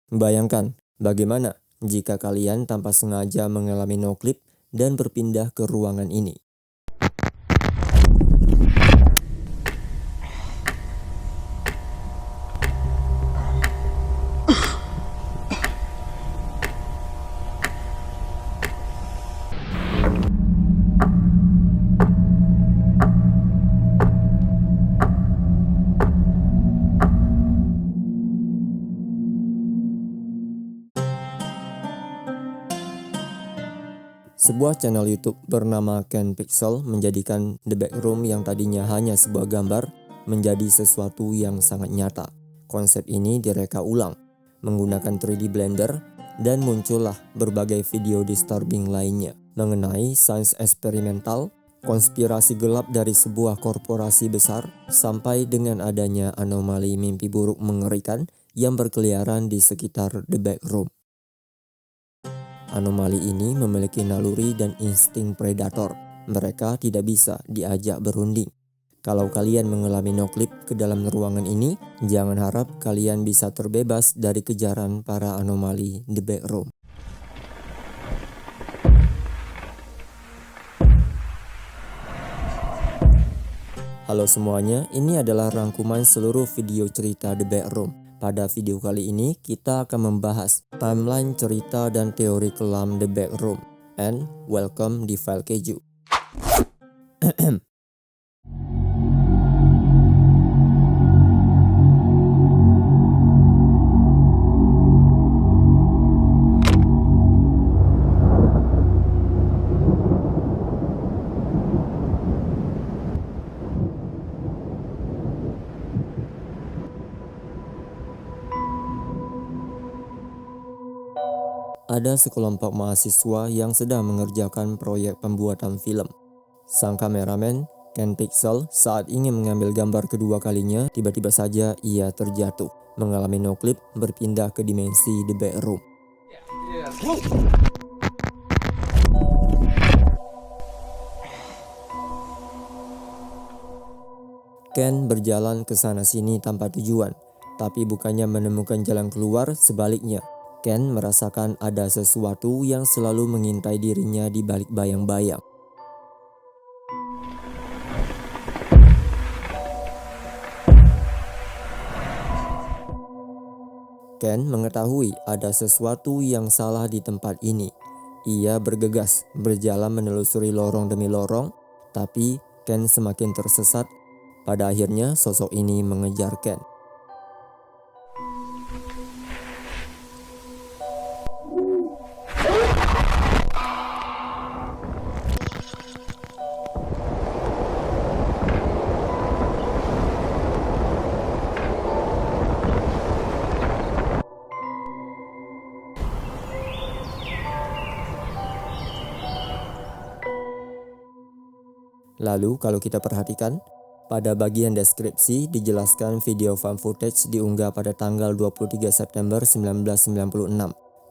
Bayangkan, bagaimana jika kalian tanpa sengaja mengalami noclip dan berpindah ke ruangan ini. Sebuah channel YouTube bernama Ken Pixel menjadikan The Backroom yang tadinya hanya sebuah gambar menjadi sesuatu yang sangat nyata. Konsep ini direka ulang menggunakan 3D Blender dan muncullah berbagai video disturbing lainnya mengenai sains eksperimental, konspirasi gelap dari sebuah korporasi besar, sampai dengan adanya anomali mimpi buruk mengerikan yang berkeliaran di sekitar The Backroom. Anomali ini memiliki naluri dan insting predator. Mereka tidak bisa diajak berunding. Kalau kalian mengalami noclip ke dalam ruangan ini, jangan harap kalian bisa terbebas dari kejaran para anomali The Backroom. Halo semuanya, ini adalah rangkuman seluruh video cerita The Backroom. Pada video kali ini, kita akan membahas timeline cerita dan teori kelam The Backroom. And welcome di File Keju. Ada sekelompok mahasiswa yang sedang mengerjakan proyek pembuatan film. Sang kameramen, Ken Pixel, saat ingin mengambil gambar kedua kalinya, tiba-tiba saja ia terjatuh, mengalami noclip, berpindah ke dimensi The Backroom. Ken berjalan ke sana-sini tanpa tujuan, tapi bukannya menemukan jalan keluar, sebaliknya. Ken merasakan ada sesuatu yang selalu mengintai dirinya di balik bayang-bayang. Ken mengetahui ada sesuatu yang salah di tempat ini. Ia bergegas, berjalan menelusuri lorong demi lorong, tapi Ken semakin tersesat. Pada akhirnya sosok ini mengejar Ken. Lalu kalau kita perhatikan, pada bagian deskripsi dijelaskan video fan footage diunggah pada tanggal 23 September 1996.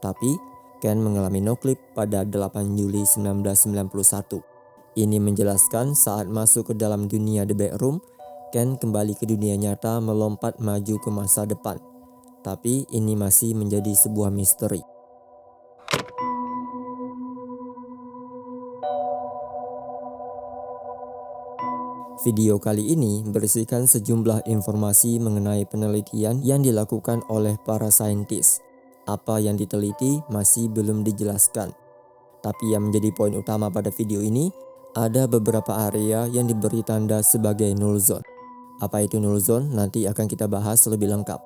Tapi Ken mengalami noclip pada 8 Juli 1991. Ini menjelaskan saat masuk ke dalam dunia The Backroom, Ken kembali ke dunia nyata melompat maju ke masa depan. Tapi ini masih menjadi sebuah misteri. Video kali ini berisikan sejumlah informasi mengenai penelitian yang dilakukan oleh para saintis. Apa yang diteliti masih belum dijelaskan. Tapi yang menjadi poin utama pada video ini, ada beberapa area yang diberi tanda sebagai null zone. Apa itu null zone? Nanti akan kita bahas lebih lengkap.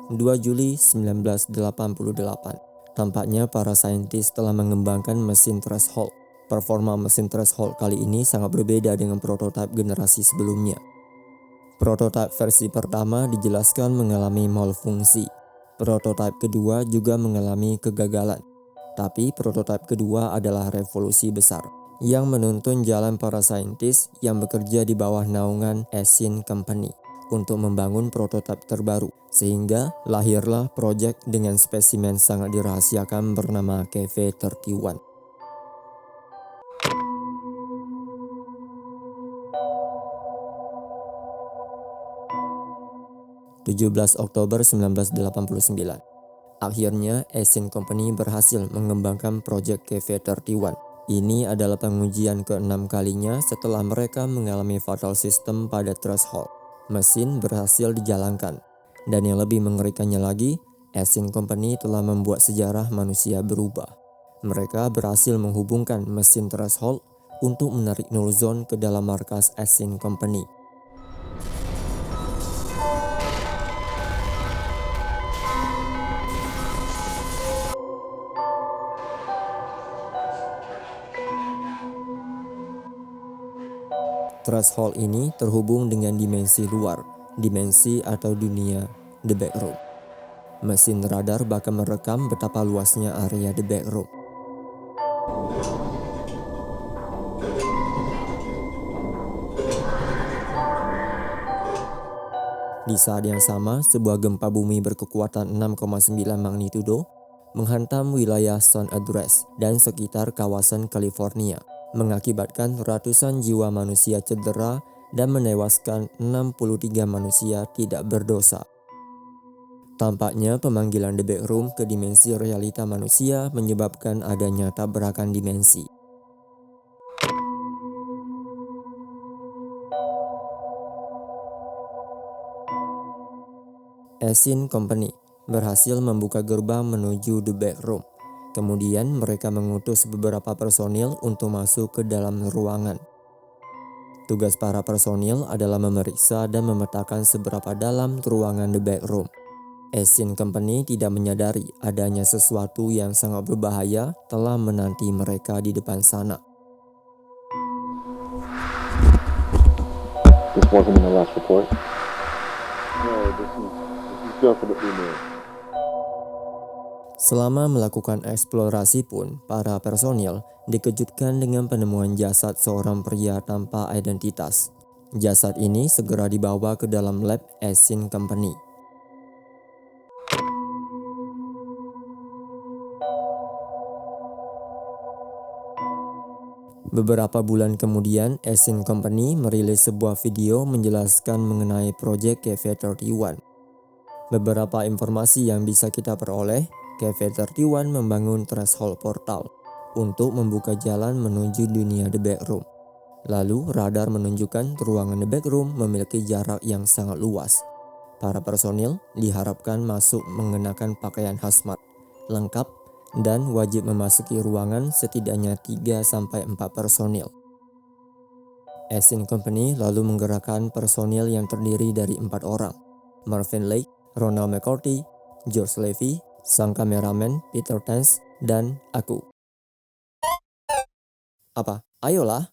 (2 Juli 1988). Tampaknya para saintis telah mengembangkan mesin threshold. Performa mesin threshold kali ini sangat berbeda dengan prototipe generasi sebelumnya. Prototipe versi pertama dijelaskan mengalami malfungsi. Prototipe kedua juga mengalami kegagalan. Tapi prototipe kedua adalah revolusi besar yang menuntun jalan para saintis yang bekerja di bawah naungan Esin Company untuk membangun prototipe terbaru, sehingga lahirlah proyek dengan spesimen sangat dirahasiakan bernama KV-31. 17 Oktober 1989. Akhirnya, Essien Company berhasil mengembangkan proyek KV-31. Ini adalah pengujian ke-6 kalinya setelah mereka mengalami fatal system pada threshold. Mesin berhasil dijalankan. Dan yang lebih mengerikannya lagi, Essien Company telah membuat sejarah manusia berubah. Mereka berhasil menghubungkan mesin threshold untuk menarik null zone ke dalam markas Essien Company. Threshold ini terhubung dengan dimensi luar, dimensi atau dunia The Backroom. Mesin radar bahkan merekam betapa luasnya area The Backroom. Di saat yang sama, sebuah gempa bumi berkekuatan 6,9 magnitudo menghantam wilayah San Andreas dan sekitar kawasan California, mengakibatkan ratusan jiwa manusia cedera dan menewaskan 63 manusia tidak berdosa. Tampaknya pemanggilan The Backroom ke dimensi realita manusia menyebabkan adanya tabrakan dimensi. Essien Company berhasil membuka gerbang menuju The Backroom. Kemudian mereka mengutus beberapa personil untuk masuk ke dalam ruangan. Tugas para personil adalah memeriksa dan memetakan seberapa dalam ruangan The Backroom. Essien Company tidak menyadari adanya sesuatu yang sangat berbahaya telah menanti mereka di depan sana. This wasn't in the last report. No, this is definitely new. Selama melakukan eksplorasi pun, para personil dikejutkan dengan penemuan jasad seorang pria tanpa identitas. Jasad ini segera dibawa ke dalam lab Essien Company. Beberapa bulan kemudian, Essien Company merilis sebuah video menjelaskan mengenai proyek KV-31. Beberapa informasi yang bisa kita peroleh, KV-31 membangun threshold portal untuk membuka jalan menuju dunia The Backroom. Lalu radar menunjukkan ruangan The Backroom memiliki jarak yang sangat luas. Para personil diharapkan masuk mengenakan pakaian hazmat lengkap dan wajib memasuki ruangan setidaknya 3-4 personil. Essien Company lalu menggerakkan personil yang terdiri dari 4 orang, Marvin Lake, Ronald McCarthy, George Levy, sang kameramen Peter Tenz, dan aku. Apa? Ayolah.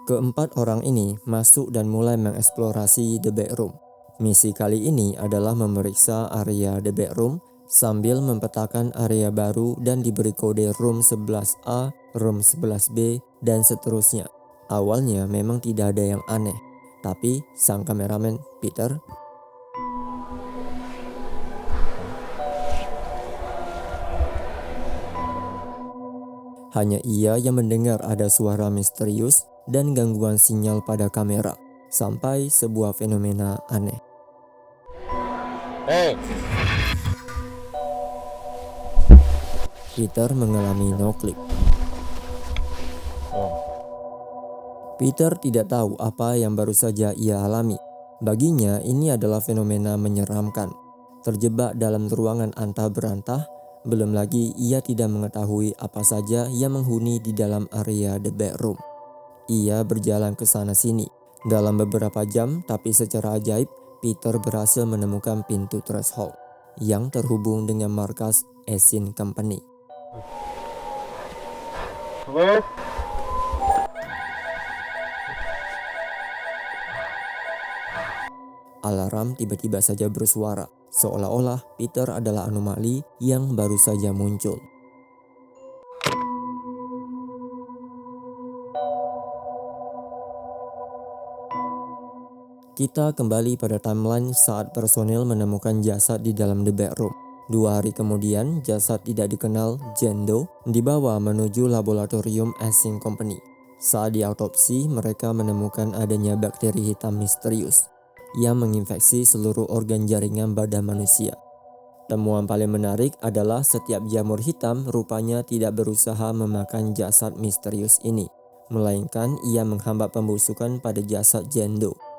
Keempat orang ini masuk dan mulai mengeksplorasi The Backroom. Misi kali ini adalah memeriksa area The Backroom sambil mempetakan area baru dan diberi kode room 11A, room 11B, dan seterusnya. Awalnya memang tidak ada yang aneh, tapi sang kameramen Peter hanya ia yang mendengar ada suara misterius dan gangguan sinyal pada kamera, sampai sebuah fenomena aneh. Hey! Peter mengalami no clip. Peter tidak tahu apa yang baru saja ia alami. Baginya ini adalah fenomena menyeramkan. Terjebak dalam ruangan antah berantah, belum lagi ia tidak mengetahui apa saja yang menghuni di dalam area The Backroom. Ia berjalan ke sana sini. Dalam beberapa jam, tapi secara ajaib, Peter berhasil menemukan pintu threshold yang terhubung dengan markas Essien Company. Hello? Alarm tiba-tiba saja bersuara, seolah-olah Peter adalah anomali yang baru saja muncul. Kita kembali pada timeline saat personel menemukan jasad di dalam The Backroom. 2 hari kemudian, jasad tidak dikenal Jane Doe dibawa menuju laboratorium Essien Company. Saat diautopsi, mereka menemukan adanya bakteri hitam misterius yang menginfeksi seluruh organ jaringan badan manusia. Temuan paling menarik adalah setiap jamur hitam rupanya tidak berusaha memakan jasad misterius ini, melainkan ia menghambat pembusukan pada jasad Jane Doe.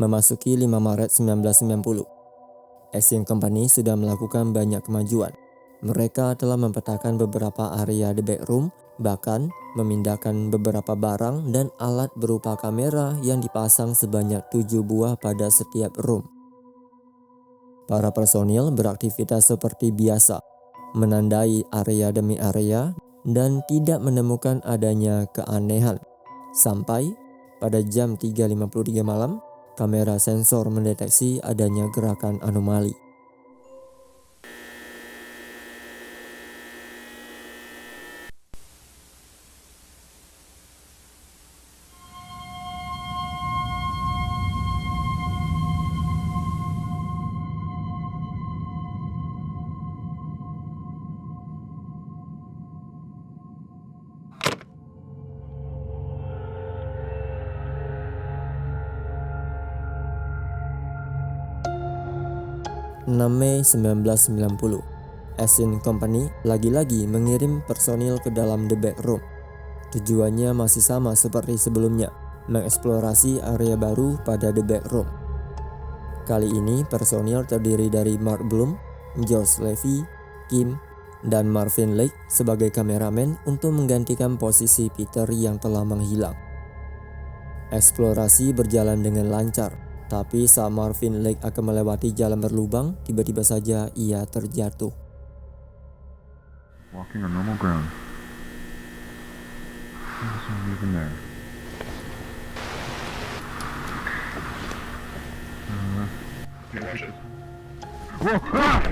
Memasuki 5 Maret 1990, Asian Company sudah melakukan banyak kemajuan. Mereka telah memetakan beberapa area the back room, bahkan memindahkan beberapa barang dan alat berupa kamera yang dipasang sebanyak 7 buah pada setiap room. Para personil beraktivitas seperti biasa, menandai area demi area dan tidak menemukan adanya keanehan. Sampai pada jam 3.53 malam, kamera sensor mendeteksi adanya gerakan anomali. Mei 1990, Asian Company lagi-lagi mengirim personil ke dalam the back room. Tujuannya masih sama seperti sebelumnya, mengeksplorasi area baru pada the back room. Kali ini personil terdiri dari Mark Bloom, George Levy, Kim, dan Marvin Lake sebagai kameramen untuk menggantikan posisi Peter yang telah menghilang. Eksplorasi berjalan dengan lancar, tapi saat Marvin Lake akan melewati jalan berlubang, tiba-tiba saja ia terjatuh. Walking on normal ground. There's no even there. Whoa! Ah!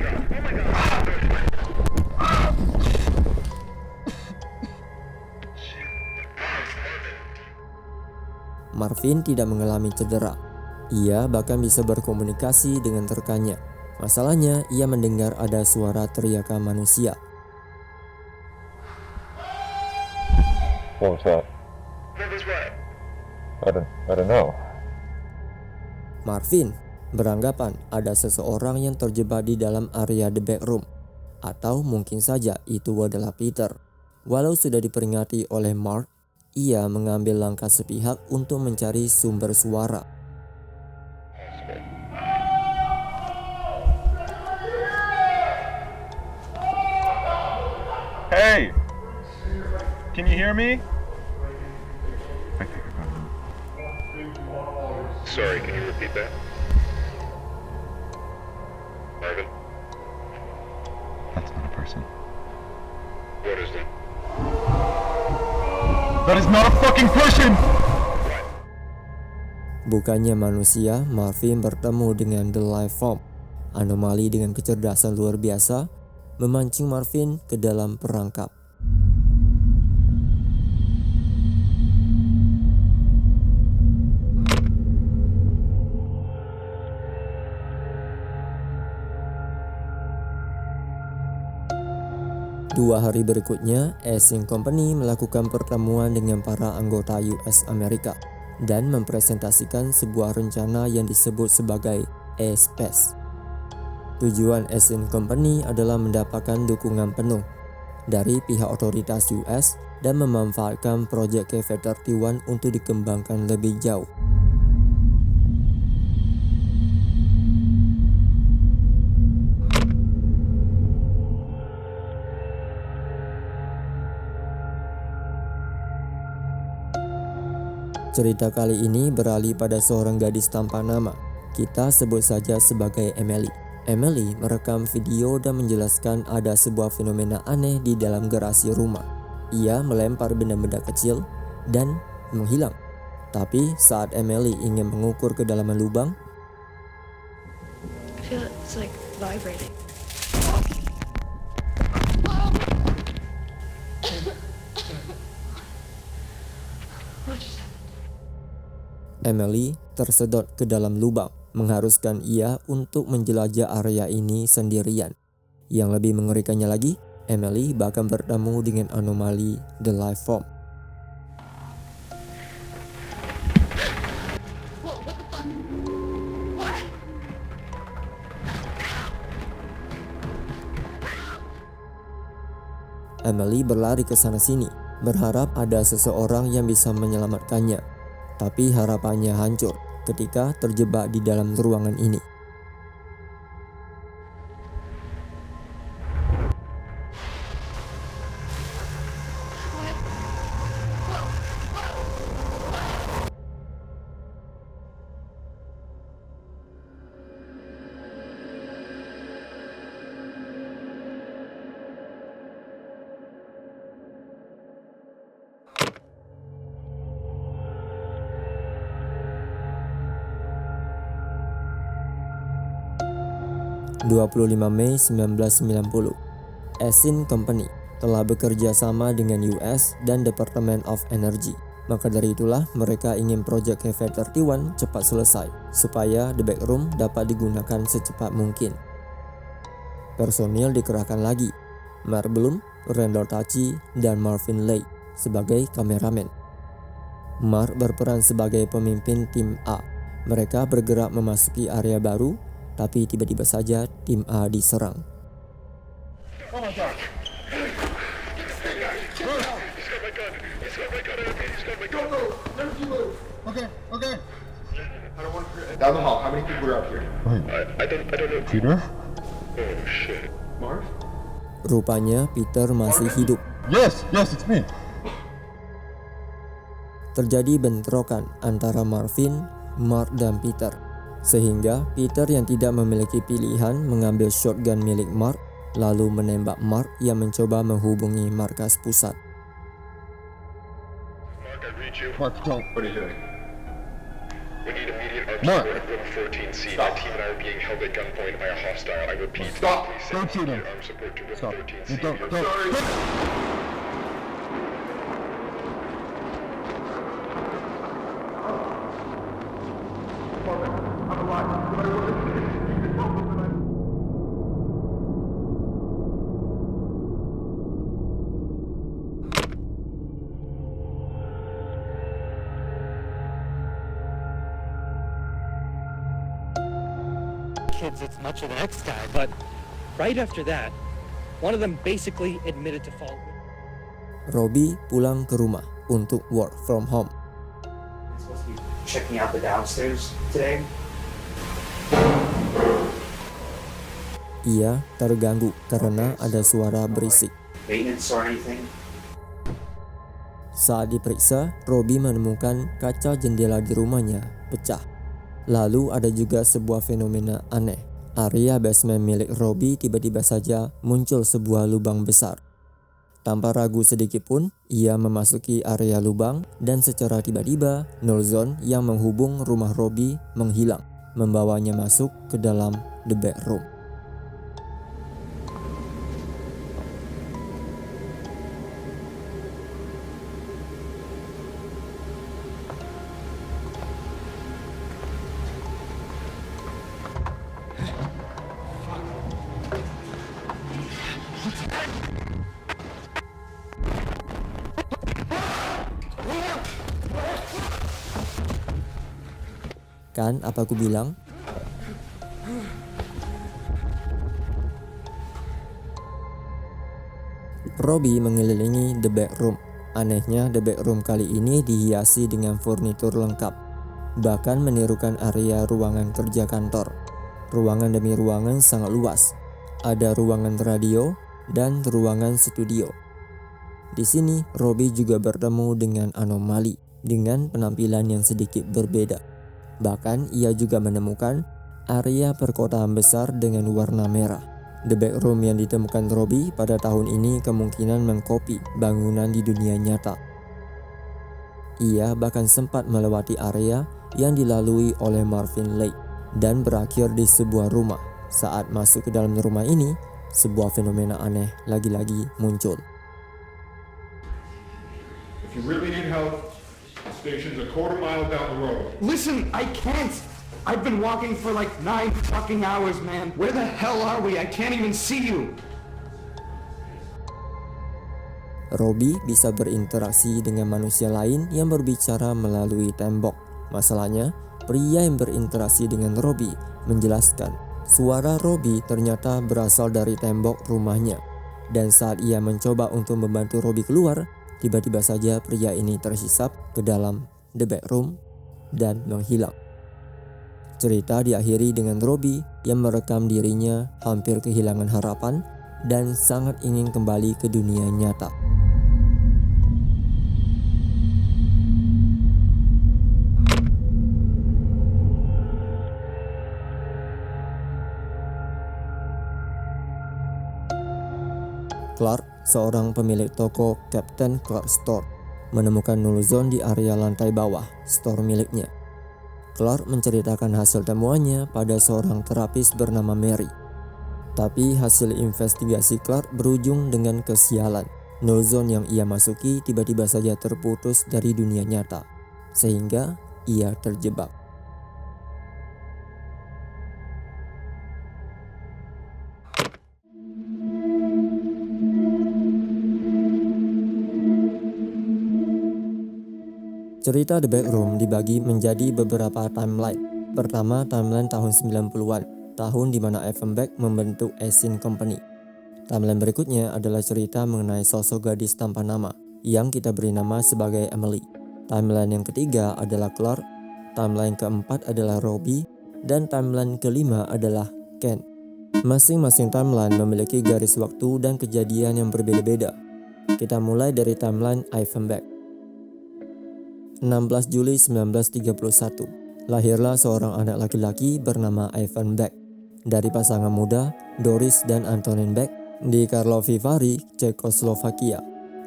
Marvin tidak mengalami cedera. Ia bahkan bisa berkomunikasi dengan rekannya. Masalahnya, ia mendengar ada suara teriakan manusia. What was that? I don't know. Marvin beranggapan ada seseorang yang terjebak di dalam area the back room. Atau mungkin saja itu adalah Peter. Walau sudah diperingati oleh Mark, ia mengambil langkah sepihak untuk mencari sumber suara. Hey! Can you hear me? I think I got him. Sorry, can you repeat that? Marvin, That's not a person. what is that? That is not a fucking person! Bukannya manusia, Marvin bertemu dengan The Life Form. Anomali dengan kecerdasan luar biasa memancing Marvin ke dalam perangkap. Dua hari berikutnya, Asian Company melakukan pertemuan dengan para anggota US Amerika dan mempresentasikan sebuah rencana yang disebut sebagai A-Space. Tujuan Asian Company adalah mendapatkan dukungan penuh dari pihak otoritas US dan memanfaatkan proyek KV-31 untuk dikembangkan lebih jauh. Cerita kali ini beralih pada seorang gadis tanpa nama. Kita sebut saja sebagai Emily. Emily merekam video dan menjelaskan ada sebuah fenomena aneh di dalam garasi rumah. Ia melempar benda-benda kecil dan menghilang. Tapi saat Emily ingin mengukur kedalaman lubang, I feel it's like vibrating. Emily tersedot ke dalam lubang, mengharuskan ia untuk menjelajah area ini sendirian. Yang lebih mengerikannya lagi, Emily bahkan bertemu dengan anomali The Life Form. Emily berlari ke sana-sini, berharap ada seseorang yang bisa menyelamatkannya. Tapi harapannya hancur ketika terjebak di dalam ruangan ini. ...25 Mei 1990, Esin Company telah bekerja sama dengan US dan Department of Energy. Maka dari itulah mereka ingin proyek HV-31 cepat selesai, supaya The Backroom dapat digunakan secepat mungkin. Personil dikerahkan lagi, Mark Bloom, Randall Tachi, dan Marvin Leigh sebagai kameramen. Mark berperan sebagai pemimpin tim A. Mereka bergerak memasuki area baru, tapi tiba-tiba saja tim A diserang. Oh my God. Okay. Down the hall, how many people are up here? I don't know. Peter? Oh shit. Marv? Rupanya Peter masih hidup. Yes, it's me. Terjadi bentrokan antara Marvin, Mark, dan Peter. Sehingga Peter yang tidak memiliki pilihan mengambil shotgun milik Mark, lalu menembak Mark yang mencoba menghubungi markas pusat. Mark, I read you. Mark, don't. What are you doing? We need immediate armed Mark. support at room 14C. Stop. My team and I are being held at gunpoint by a hostile. I repeat, Stop. please Don't send shoot him. immediate armed support to room Stop. 14C. Don't. Sorry. Kids, it's much of the next guy, but right after that, one of them basically admitted to fault. Robbie pulang ke rumah untuk work from home. Supposed to be checking out the downstairs today. Ia terganggu karena ada suara berisik. Maintenance or anything. Saat diperiksa, Robbie menemukan kaca jendela di rumahnya pecah. Lalu ada juga sebuah fenomena aneh. Area basement milik Robbie tiba-tiba saja muncul sebuah lubang besar. Tanpa ragu sedikit pun, ia memasuki area lubang dan secara tiba-tiba, null zone yang menghubung rumah Robbie menghilang, membawanya masuk ke dalam the bedroom. Kan apa aku bilang? Robbie mengelilingi the bedroom. Anehnya the bedroom kali ini dihiasi dengan furnitur lengkap, bahkan menirukan area ruangan kerja kantor. Ruangan demi ruangan sangat luas. Ada ruangan radio dan ruangan studio. Di sini Robbie juga bertemu dengan anomali dengan penampilan yang sedikit berbeda. Bahkan ia juga menemukan area perkotaan besar dengan warna merah. The bedroom yang ditemukan Robbie pada tahun ini kemungkinan mengkopi bangunan di dunia nyata. Ia bahkan sempat melewati area yang dilalui oleh Marvin Leigh dan berakhir di sebuah rumah. Saat masuk ke dalam rumah ini, sebuah fenomena aneh lagi-lagi muncul. If you really need help, Station's a quarter mile down the road. Listen, I can't. I've been walking for like 9 fucking hours, man. Where the hell are we? I can't even see you. Robbie bisa berinteraksi dengan manusia lain yang berbicara melalui tembok. Masalahnya, pria yang berinteraksi dengan Robbie menjelaskan suara Robbie ternyata berasal dari tembok rumahnya. Dan saat ia mencoba untuk membantu Robbie keluar, tiba-tiba saja pria ini terhisap ke dalam the backroom dan menghilang. Cerita diakhiri dengan Robbie yang merekam dirinya hampir kehilangan harapan dan sangat ingin kembali ke dunia nyata. Clark, seorang pemilik toko Captain Clark Store, menemukan Null Zone di area lantai bawah store miliknya. Clark menceritakan hasil temuannya pada seorang terapis bernama Mary. Tapi hasil investigasi Clark berujung dengan kesialan. Null Zone yang ia masuki tiba-tiba saja terputus dari dunia nyata, sehingga ia terjebak. Cerita The Backroom dibagi menjadi beberapa timeline. Pertama, timeline tahun 90-an, tahun di mana Ivan Beck membentuk Esin Company. Timeline berikutnya adalah cerita mengenai sosok gadis tanpa nama yang kita beri nama sebagai Emily. Timeline yang ketiga adalah Clark, timeline keempat adalah Robbie, dan timeline kelima adalah Ken. Masing-masing timeline memiliki garis waktu dan kejadian yang berbeda-beda. Kita mulai dari timeline Ivan Beck. 16 Juli 1931, lahirlah seorang anak laki-laki bernama Ivan Beck dari pasangan muda Doris dan Antonin Beck di Karlovy Vary, Cekoslovakia.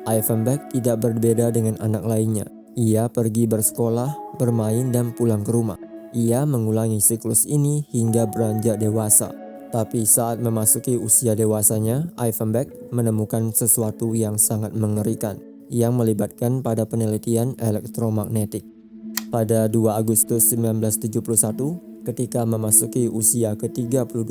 Ivan Beck tidak berbeda dengan anak lainnya. Ia pergi bersekolah, bermain, dan pulang ke rumah. Ia mengulangi siklus ini hingga beranjak dewasa. Tapi saat memasuki usia dewasanya, Ivan Beck menemukan sesuatu yang sangat mengerikan yang melibatkan pada penelitian elektromagnetik. Pada 2 Agustus 1971, ketika memasuki usia ke-32,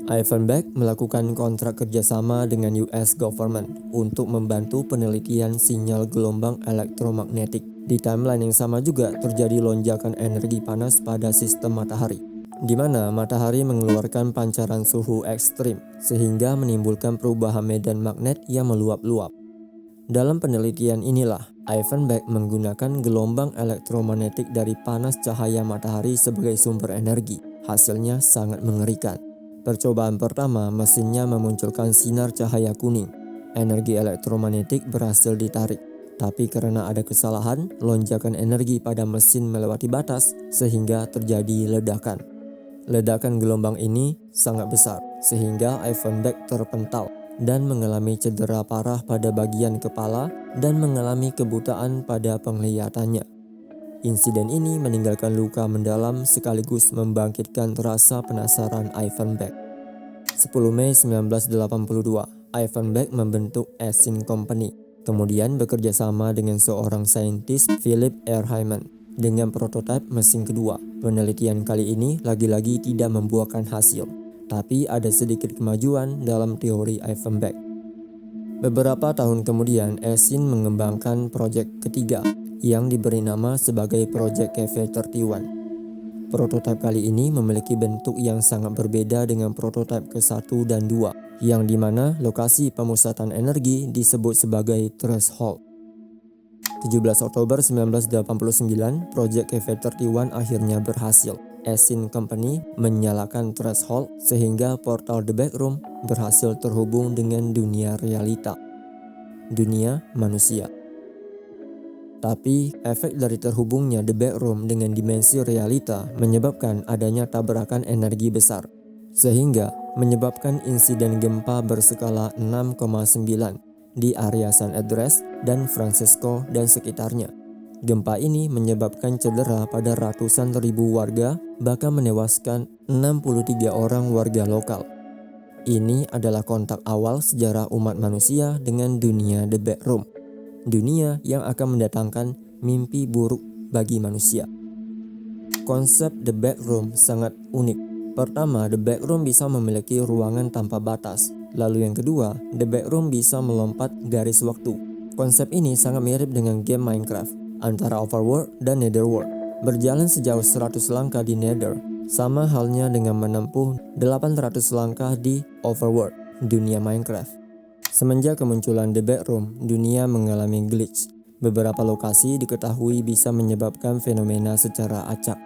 Ivan Beck melakukan kontrak kerjasama dengan US government untuk membantu penelitian sinyal gelombang elektromagnetik. Di timeline yang sama juga terjadi lonjakan energi panas pada sistem matahari, di mana matahari mengeluarkan pancaran suhu ekstrim sehingga menimbulkan perubahan medan magnet yang meluap-luap. Dalam penelitian inilah, Ivan Beck menggunakan gelombang elektromagnetik dari panas cahaya matahari sebagai sumber energi. Hasilnya sangat mengerikan. Percobaan pertama, mesinnya memunculkan sinar cahaya kuning. Energi elektromagnetik berhasil ditarik. Tapi karena ada kesalahan, lonjakan energi pada mesin melewati batas sehingga terjadi ledakan. Ledakan gelombang ini sangat besar sehingga Ivan Beck terpental dan mengalami cedera parah pada bagian kepala dan mengalami kebutaan pada penglihatannya. Insiden ini meninggalkan luka mendalam sekaligus membangkitkan rasa penasaran Ivan Beck. 10 Mei 1982, Ivan Beck membentuk Esin Company, kemudian bekerja sama dengan seorang saintis Philip R. Hyman dengan prototipe mesin kedua. Penelitian kali ini lagi-lagi tidak membuahkan hasil. Tapi ada sedikit kemajuan dalam teori Ivan Beck. Beberapa tahun kemudian, Esin mengembangkan proyek ketiga yang diberi nama sebagai Project KV-31. Prototipe kali ini memiliki bentuk yang sangat berbeda dengan prototipe ke-1 dan 2, yang dimana lokasi pemusatan energi disebut sebagai threshold. 17 Oktober 1989, Project KV-31 akhirnya berhasil. Esin Company menyalakan threshold sehingga portal The Backroom berhasil terhubung dengan dunia realita, dunia manusia. Tapi efek dari terhubungnya The Backroom dengan dimensi realita menyebabkan adanya tabrakan energi besar, sehingga menyebabkan insiden gempa berskala 6,9 di area San Andreas dan Francisco dan sekitarnya. Gempa ini menyebabkan cedera pada ratusan ribu warga, bahkan menewaskan 63 orang warga lokal. Ini adalah kontak awal sejarah umat manusia dengan dunia The Backroom. Dunia yang akan mendatangkan mimpi buruk bagi manusia. Konsep The Backroom sangat unik. Pertama, The Backroom bisa memiliki ruangan tanpa batas. Lalu yang kedua, The Backroom bisa melompat garis waktu. Konsep ini sangat mirip dengan game Minecraft antara Overworld dan Netherworld. Berjalan sejauh 100 langkah di Nether, sama halnya dengan menempuh 800 langkah di Overworld, dunia Minecraft. Semenjak kemunculan The Backroom, dunia mengalami glitch. Beberapa lokasi diketahui bisa menyebabkan fenomena secara acak.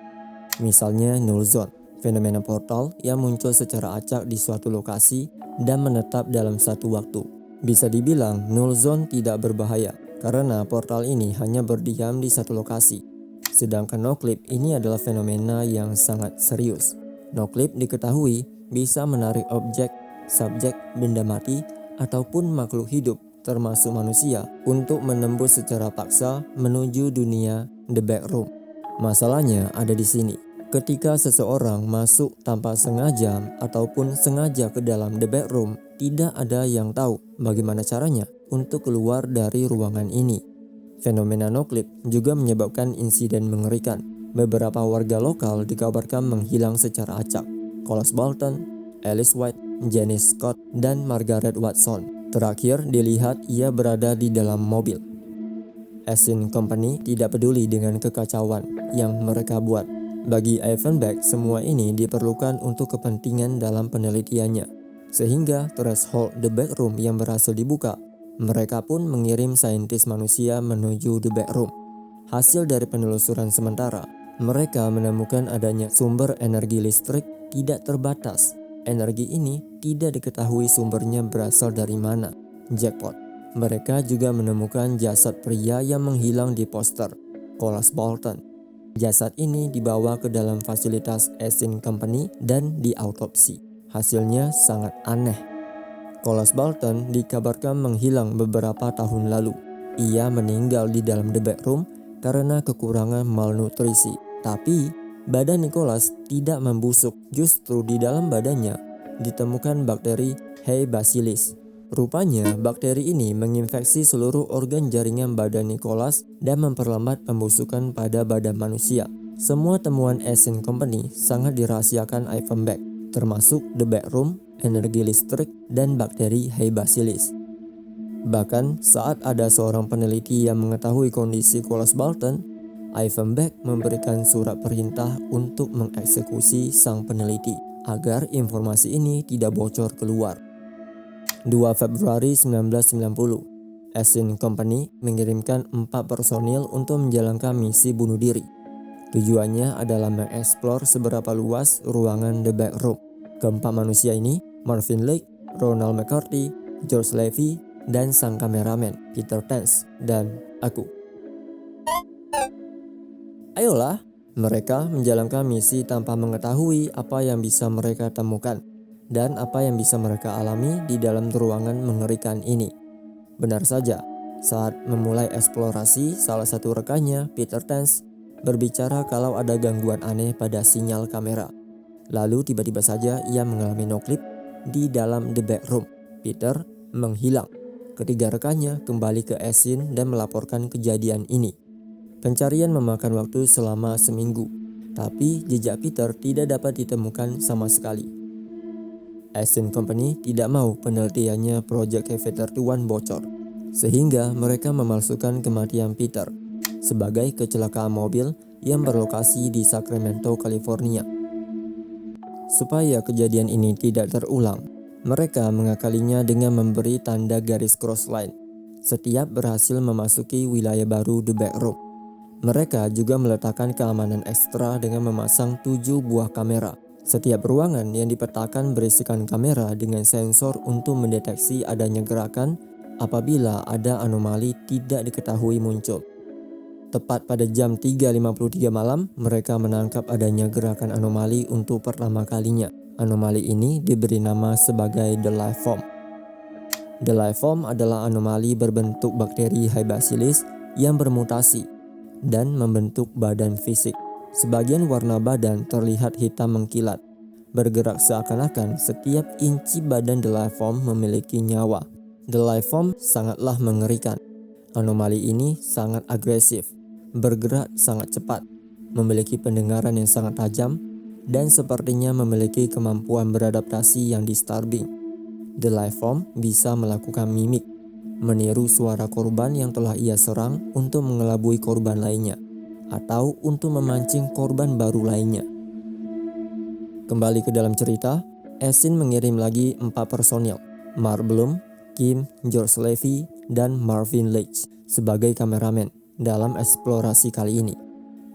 Misalnya Null Zone, fenomena portal yang muncul secara acak di suatu lokasi dan menetap dalam satu waktu. Bisa dibilang Null Zone tidak berbahaya karena portal ini hanya berdiam di satu lokasi. Sedangkan Noclip ini adalah fenomena yang sangat serius. Noclip diketahui bisa menarik objek, subjek, benda mati, ataupun makhluk hidup termasuk manusia untuk menembus secara paksa menuju dunia The Backroom. Masalahnya ada di sini. Ketika seseorang masuk tanpa sengaja ataupun sengaja ke dalam The Backroom, tidak ada yang tahu bagaimana caranya untuk keluar dari ruangan ini. Fenomena Noclip juga menyebabkan insiden mengerikan. Beberapa warga lokal dikabarkan menghilang secara acak. Kolas Bolton, Alice White, Janice Scott, dan Margaret Watson. Terakhir dilihat ia berada di dalam mobil. Esin Company tidak peduli dengan kekacauan yang mereka buat. Bagi Ivan Beck, semua ini diperlukan untuk kepentingan dalam penelitiannya. Sehingga threshold The Backroom yang berhasil dibuka, mereka pun mengirim saintis manusia menuju The Backroom. Hasil dari penelusuran sementara, mereka menemukan adanya sumber energi listrik tidak terbatas. Energi ini tidak diketahui sumbernya berasal dari mana. Jackpot. Mereka juga menemukan jasad pria yang menghilang di poster Kolas Bolton. Jasad ini dibawa ke dalam fasilitas Esin Company dan diautopsi. Hasilnya sangat aneh. Kolas Bolton dikabarkan menghilang beberapa tahun lalu. Ia meninggal di dalam The Backroom karena kekurangan malnutrisi. Tapi badan Nicholas tidak membusuk. Justru di dalam badannya ditemukan bakteri H. bacillus. Rupanya bakteri ini menginfeksi seluruh organ jaringan badan Nicholas dan memperlambat pembusukan pada badan manusia. Semua temuan Esin Company sangat dirahasiakan Ivan Beck, termasuk The Backroom, energi listrik, dan bakteri H. bacillus. Bahkan saat ada seorang peneliti yang mengetahui kondisi Kolas Bolton, Ivan Beck memberikan surat perintah untuk mengeksekusi sang peneliti agar informasi ini tidak bocor keluar. 2 Februari 1990, Esin Company mengirimkan 4 personil untuk menjalankan misi bunuh diri. Tujuannya adalah mengeksplor seberapa luas ruangan The Backroom. Keempat manusia ini, Marvin Lake, Ronald McCarthy, George Levy, dan sang kameramen Peter Tenz, dan aku. Ayolah, mereka menjalankan misi tanpa mengetahui apa yang bisa mereka temukan dan apa yang bisa mereka alami di dalam ruangan mengerikan ini. Benar saja, saat memulai eksplorasi, salah satu rekannya, Peter Tenz, berbicara kalau ada gangguan aneh pada sinyal kamera. Lalu tiba-tiba saja ia mengalami noclip di dalam The Backroom. Peter menghilang. Ketiga rekannya kembali ke Esin dan melaporkan kejadian ini. Pencarian memakan waktu selama seminggu, tapi jejak Peter tidak dapat ditemukan sama sekali. Esin Company tidak mau penelitiannya Project Cavator 1 bocor, sehingga mereka memalsukan kematian Peter sebagai kecelakaan mobil yang berlokasi di Sacramento, California. Supaya kejadian ini tidak terulang, mereka mengakalinya dengan memberi tanda garis cross line setiap berhasil memasuki wilayah baru The Backroom. Mereka juga meletakkan keamanan ekstra dengan memasang 7 buah kamera. Setiap ruangan yang dipetakan berisikan kamera dengan sensor untuk mendeteksi adanya gerakan apabila ada anomali tidak diketahui muncul. Tepat pada jam 3.53 malam, mereka menangkap adanya gerakan anomali untuk pertama kalinya. Anomali ini diberi nama sebagai The Life Form. The Life Form adalah anomali berbentuk bakteri H. bacillus yang bermutasi dan membentuk badan fisik. Sebagian warna badan terlihat hitam mengkilat, bergerak seakan-akan setiap inci badan The Life Form memiliki nyawa. The Life Form sangatlah mengerikan. Anomali ini sangat agresif. bergerak sangat cepat, memiliki pendengaran yang sangat tajam, dan sepertinya memiliki kemampuan beradaptasi yang disturbing. The Lifeform bisa melakukan mimik, meniru suara korban yang telah ia serang untuk mengelabui korban lainnya, atau untuk memancing korban baru lainnya. Kembali ke dalam cerita, Esin mengirim lagi 4 personil, Mark Bloom, Kim, George Levy, dan Marvin Leach sebagai kameramen dalam eksplorasi kali ini.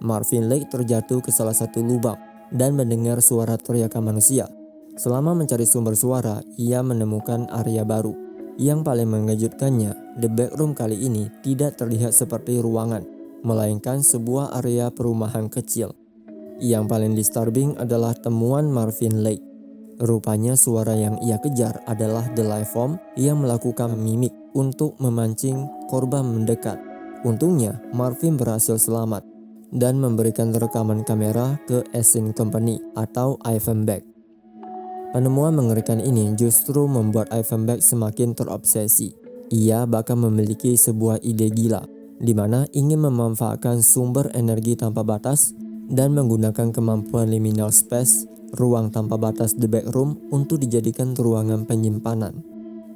Marvin Leach terjatuh ke salah satu lubang dan mendengar suara teriakan manusia. Selama mencari sumber suara, ia menemukan area baru. Yang paling mengejutkannya, The Backroom kali ini tidak terlihat seperti ruangan, melainkan sebuah area perumahan kecil. Yang paling disturbing adalah temuan Marvin Leach. Rupanya suara yang ia kejar adalah The Lifeform yang melakukan mimik untuk memancing korban mendekat. Untungnya Marvin berhasil selamat dan memberikan rekaman kamera ke Esin Company atau Ivan Beck. Penemuan mengerikan ini justru membuat Ivan Beck semakin terobsesi. Ia bahkan memiliki sebuah ide gila, di mana ingin memanfaatkan sumber energi tanpa batas dan menggunakan kemampuan liminal space, ruang tanpa batas The Backroom untuk dijadikan ruangan penyimpanan.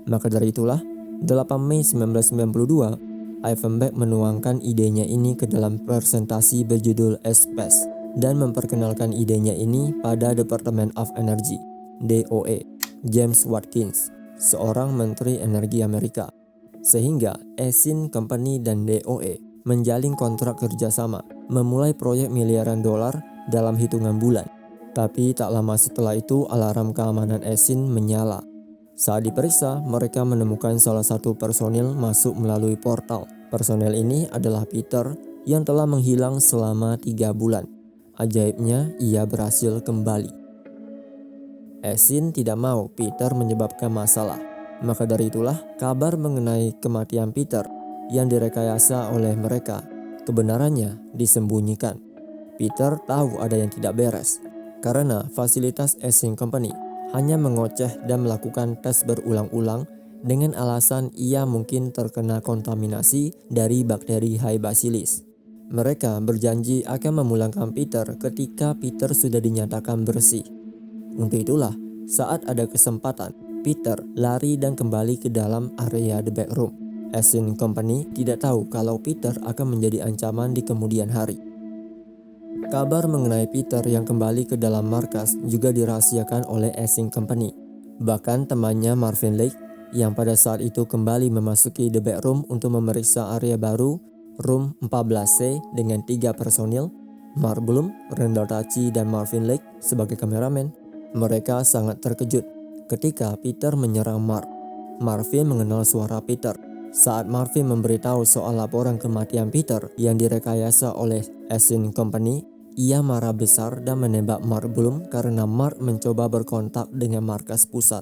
Maka dari itulah, 8 Mei 1992, Ivan Beck menuangkan idenya ini ke dalam presentasi berjudul Space dan memperkenalkan idenya ini pada Department of Energy, DOE, James Watkins, seorang menteri energi Amerika. Sehingga Esin Company dan DOE menjalin kontrak kerjasama, memulai proyek miliaran dolar dalam hitungan bulan. Tapi tak lama setelah itu alarm keamanan Esin menyala. Saat diperiksa, mereka menemukan salah satu personil masuk melalui portal. Personel ini adalah Peter yang telah menghilang selama 3 bulan. Ajaibnya, ia berhasil kembali. Esin tidak mau Peter menyebabkan masalah. Maka dari itulah, kabar mengenai kematian Peter yang direkayasa oleh mereka, kebenarannya disembunyikan. Peter tahu ada yang tidak beres, karena fasilitas Esin Company hanya mengoceh dan melakukan tes berulang-ulang dengan alasan ia mungkin terkena kontaminasi dari bakteri H. bacillus. Mereka berjanji akan memulangkan Peter ketika Peter sudah dinyatakan bersih. Untuk itulah, saat ada kesempatan, Peter lari dan kembali ke dalam area The Backroom. Esin Company tidak tahu kalau Peter akan menjadi ancaman di kemudian hari. Kabar mengenai Peter yang kembali ke dalam markas juga dirahasiakan oleh Esin Company. Bahkan temannya Marvin Leach yang pada saat itu kembali memasuki The Backroom untuk memeriksa area baru, Room 14C dengan 3 personil, Mark Bloom, Randall Tachi, dan Marvin Leach sebagai kameramen. Mereka sangat terkejut ketika Peter menyerang Mark. Marvin mengenal suara Peter. Saat Marvin memberitahu soal laporan kematian Peter yang direkayasa oleh Esin Company, ia marah besar dan menembak Mark Bloom karena Mark mencoba berkontak dengan markas pusat.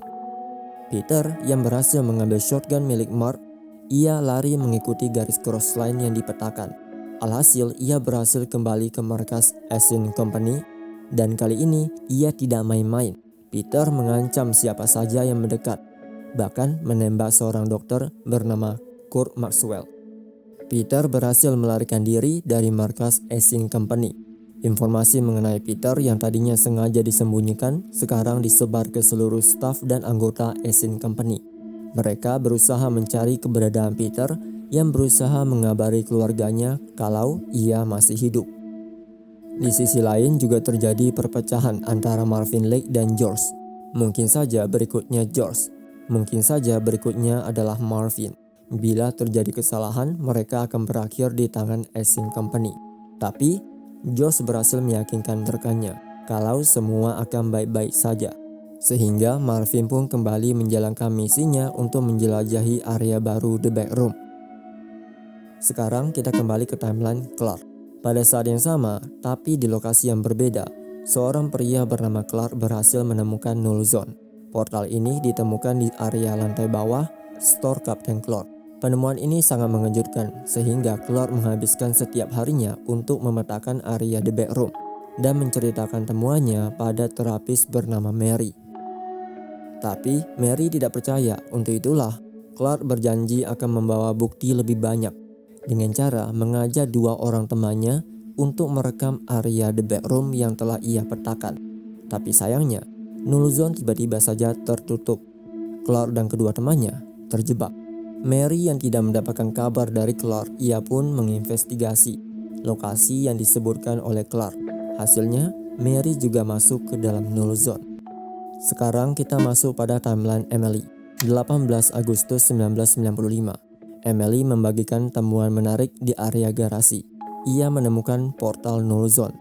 Peter yang berhasil mengambil shotgun milik Mark, ia lari mengikuti garis crossline yang dipetakan. Alhasil ia berhasil kembali ke markas Esin Company dan kali ini ia tidak main-main. Peter mengancam siapa saja yang mendekat, bahkan menembak seorang dokter bernama Kurt Maxwell. Peter berhasil melarikan diri dari markas Esin Company. Informasi mengenai Peter yang tadinya sengaja disembunyikan sekarang disebar ke seluruh staf dan anggota Esin Company. Mereka berusaha mencari keberadaan Peter yang berusaha mengabari keluarganya kalau ia masih hidup. Di sisi lain juga terjadi perpecahan antara Marvin Leach dan George. Mungkin saja berikutnya George. Mungkin saja berikutnya adalah Marvin. Bila terjadi kesalahan, mereka akan berakhir di tangan Esin Company. Tapi, George berhasil meyakinkan rekannya kalau semua akan baik-baik saja. Sehingga Marvin pun kembali menjalankan misinya untuk menjelajahi area baru The Backroom. Sekarang kita kembali ke timeline Clark. Pada saat yang sama, tapi di lokasi yang berbeda, seorang pria bernama Clark berhasil menemukan Null Zone. Portal ini ditemukan di area lantai bawah store Kapten Clark. Penemuan ini sangat mengejutkan sehingga Clark menghabiskan setiap harinya untuk memetakan area The Backroom dan menceritakan temuannya pada terapis bernama Mary. Tapi Mary tidak percaya. Untuk itulah Clark berjanji akan membawa bukti lebih banyak. dengan cara mengajak 2 orang temannya untuk merekam area the backroom yang telah ia petakan. Tapi sayangnya, null zone tiba-tiba saja tertutup. Clark dan kedua temannya terjebak. Mary yang tidak mendapatkan kabar dari Clark, ia pun menginvestigasi lokasi yang disebutkan oleh Clark. Hasilnya, Mary juga masuk ke dalam null zone. Sekarang kita masuk pada timeline Emily. 18 Agustus 1995. Emily membagikan temuan menarik di area garasi. Ia menemukan portal null zone.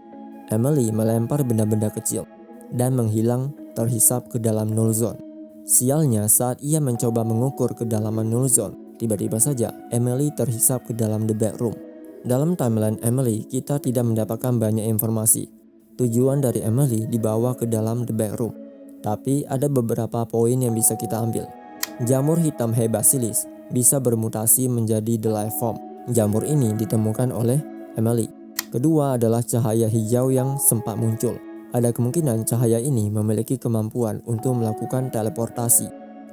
Emily melempar benda-benda kecil dan menghilang terhisap ke dalam null zone. Sialnya, saat ia mencoba mengukur kedalaman null zone, tiba-tiba saja Emily terhisap ke dalam the backroom. Dalam timeline Emily, kita tidak mendapatkan banyak informasi. Tujuan dari Emily dibawa ke dalam the backroom. Tapi ada beberapa poin yang bisa kita ambil. Jamur hitam Hay bacillus bisa bermutasi menjadi the life form. Jamur ini ditemukan oleh Emily. Kedua adalah cahaya hijau yang sempat muncul. Ada kemungkinan cahaya ini memiliki kemampuan untuk melakukan teleportasi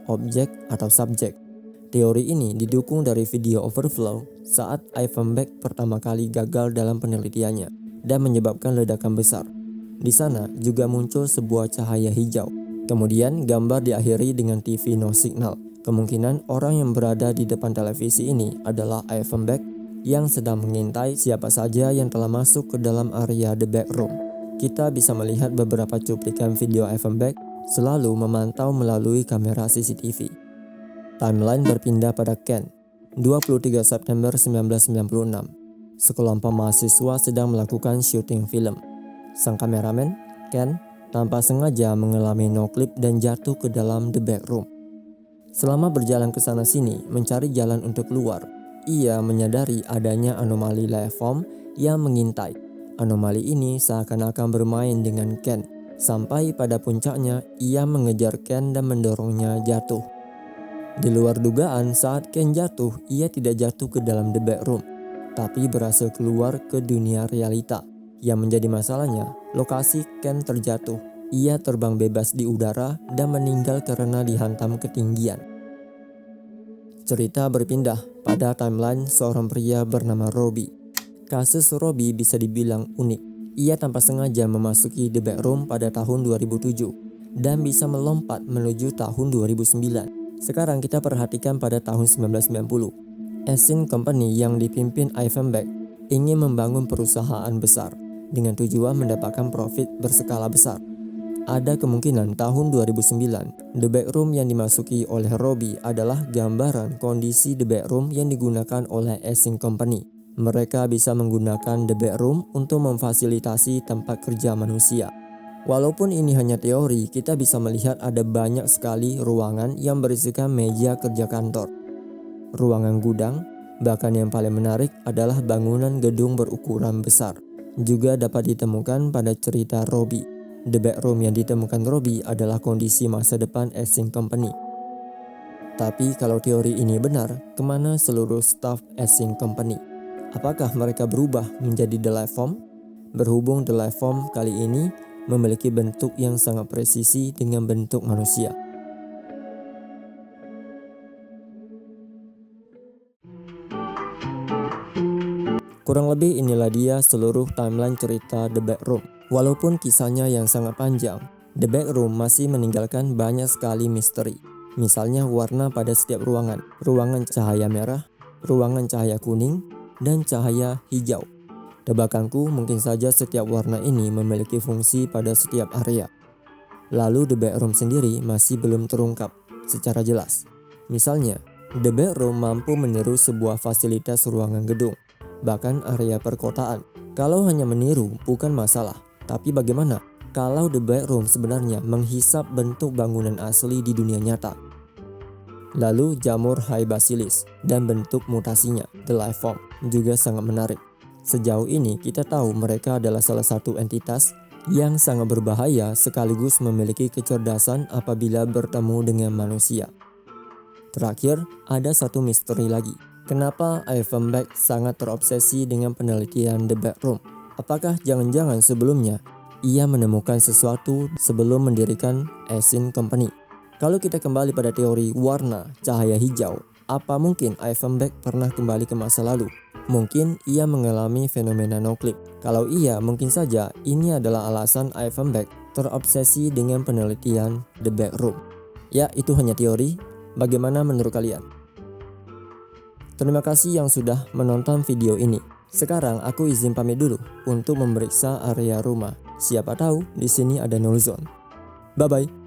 objek atau subjek. Teori ini didukung dari video overflow saat Ivan Beck pertama kali gagal dalam penelitiannya dan menyebabkan ledakan besar. Di sana juga muncul sebuah cahaya hijau. Kemudian gambar diakhiri dengan TV no signal. Kemungkinan orang yang berada di depan televisi ini adalah Ivan Beck yang sedang mengintai siapa saja yang telah masuk ke dalam area the backroom. Kita bisa melihat beberapa cuplikan video Ivan Beck selalu memantau melalui kamera CCTV. Timeline berpindah pada Ken. 23 September 1996. Sekelompok mahasiswa sedang melakukan syuting film. Sang kameramen, Ken, tanpa sengaja mengalami no-clip dan jatuh ke dalam the backroom. Selama berjalan ke sana-sini mencari jalan untuk keluar, ia menyadari adanya anomali life form yang mengintai. Anomali ini seakan-akan bermain dengan Ken. Sampai pada puncaknya, ia mengejar Ken dan mendorongnya jatuh. Di luar dugaan, saat Ken jatuh, ia tidak jatuh ke dalam the backroom, tapi berhasil keluar ke dunia realita. Yang menjadi masalahnya, lokasi Ken terjatuh. Ia terbang bebas di udara dan meninggal karena dihantam ketinggian. Cerita berpindah pada timeline seorang pria bernama Robbie. Kasus Robbie bisa dibilang unik. Ia tanpa sengaja memasuki the backroom pada tahun 2007 dan bisa melompat menuju tahun 2009. Sekarang kita perhatikan pada tahun 1990. Essing Company yang dipimpin Ivan Beck ingin membangun perusahaan besar dengan tujuan mendapatkan profit berskala besar. Ada kemungkinan tahun 2009, the backroom yang dimasuki oleh Robbie adalah gambaran kondisi the backroom yang digunakan oleh Essing Company. Mereka bisa menggunakan the backroom untuk memfasilitasi tempat kerja manusia. Walaupun ini hanya teori, kita bisa melihat ada banyak sekali ruangan yang berisikan meja kerja kantor, ruangan gudang, bahkan yang paling menarik adalah bangunan gedung berukuran besar. Juga dapat ditemukan pada cerita Robbie. The backroom yang ditemukan Robbie adalah kondisi masa depan Essing Company. Tapi kalau teori ini benar, kemana seluruh staf Essing Company? Apakah mereka berubah menjadi the life form? Berhubung the life form kali ini memiliki bentuk yang sangat presisi dengan bentuk manusia. Kurang lebih inilah dia seluruh timeline cerita The Backroom. Walaupun kisahnya yang sangat panjang, The Backroom masih meninggalkan banyak sekali misteri. Misalnya warna pada setiap ruangan cahaya merah, ruangan cahaya kuning, dan cahaya hijau. Tebakanku mungkin saja setiap warna ini memiliki fungsi pada setiap area. Lalu The Backroom sendiri masih belum terungkap secara jelas. Misalnya, The Backroom mampu meniru sebuah fasilitas ruangan gedung, bahkan area perkotaan. Kalau hanya meniru bukan masalah, tapi bagaimana kalau The Backroom sebenarnya menghisap bentuk bangunan asli di dunia nyata? Lalu jamur Hay bacillus dan bentuk mutasinya, the life form, juga sangat menarik. Sejauh ini kita tahu mereka adalah salah satu entitas yang sangat berbahaya sekaligus memiliki kecerdasan apabila bertemu dengan manusia. Terakhir, ada satu misteri lagi. Kenapa Ivan Beck sangat terobsesi dengan penelitian The Backroom? Apakah jangan-jangan sebelumnya ia menemukan sesuatu sebelum mendirikan Essing Company? Kalau kita kembali pada teori warna cahaya hijau, Apa mungkin Ivan Beck pernah kembali ke masa lalu? Mungkin ia mengalami fenomena noclip. Kalau iya, mungkin saja ini adalah alasan Ivan Beck terobsesi dengan penelitian The Back Room. Ya, itu hanya teori. Bagaimana menurut kalian? Terima kasih yang sudah menonton video ini. Sekarang aku izin pamit dulu untuk memeriksa area rumah. Siapa tahu di sini ada null zone. Bye bye.